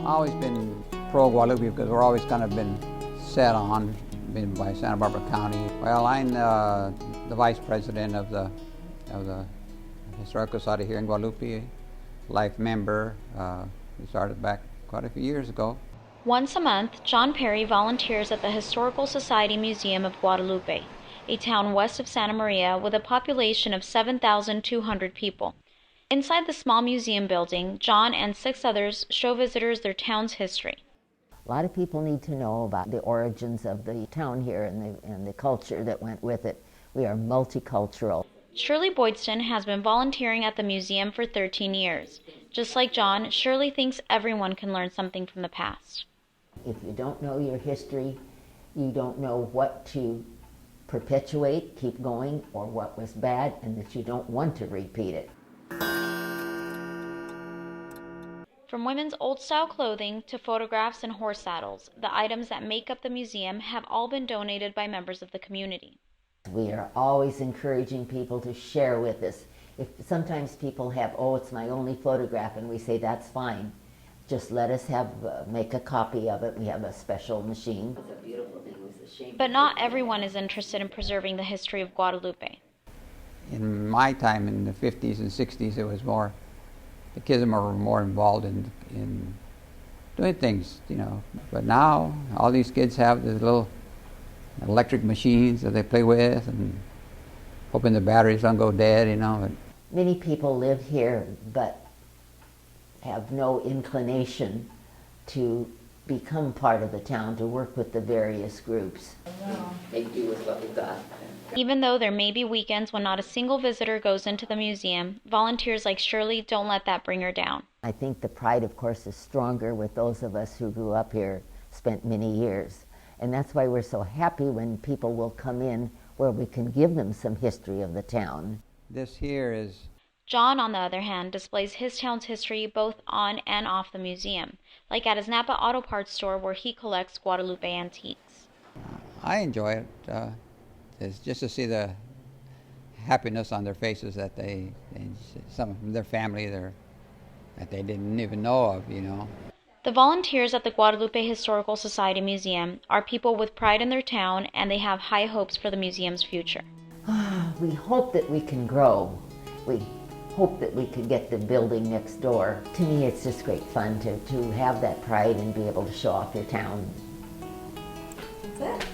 always been pro-Guadalupe because we're always kind of been set on, been by Santa Barbara County. Well, I'm the vice president of the Historical Society here in Guadalupe, life member. We started back quite a few years ago. Once a month, John Perry volunteers at the Historical Society Museum of Guadalupe, a town west of Santa Maria with a population of 7,200 people. Inside the small museum building, John and 6 others show visitors their town's history. A lot of people need to know about the origins of the town here and the culture that went with it. We are multicultural. Shirley Boydston has been volunteering at the museum for 13 years. Just like John, Shirley thinks everyone can learn something from the past. If you don't know your history, you don't know what to perpetuate, keep going, or what was bad, and that you don't want to repeat it. From women's old-style clothing to photographs and horse saddles, the items that make up the museum have all been donated by members of the community. We are always encouraging people to share with us. If sometimes people have, oh, it's my only photograph, and we say that's fine. Just let us make a copy of it. We have a special machine. It's a beautiful thing. It was a shame. But not everyone is interested in preserving the history of Guadalupe. In my time, in the 50s and 60s, it was more, the kids were more involved in doing things, you know. But now, all these kids have these little electric machines that they play with and hoping the batteries don't go dead, you know. But many people live here, but have no inclination to become part of the town, to work with the various groups. They do with what we've got. Even though there may be weekends when not a single visitor goes into the museum, volunteers like Shirley don't let that bring her down. I think the pride, of course, is stronger with those of us who grew up here, spent many years. And that's why we're so happy when people will come in where we can give them some history of the town. this here is... John, on the other hand, displays his town's history both on and off the museum, like at his Napa Auto Parts store where he collects Guadalupe antiques. I enjoy it. It's just to see the happiness on their faces that some of their family that they didn't even know of, you know. The volunteers at the Guadalupe Historical Society Museum are people with pride in their town, and they have high hopes for the museum's future. We hope that we can grow. We hope that we could get the building next door. To me, it's just great fun to have that pride and be able to show off your town. That's it.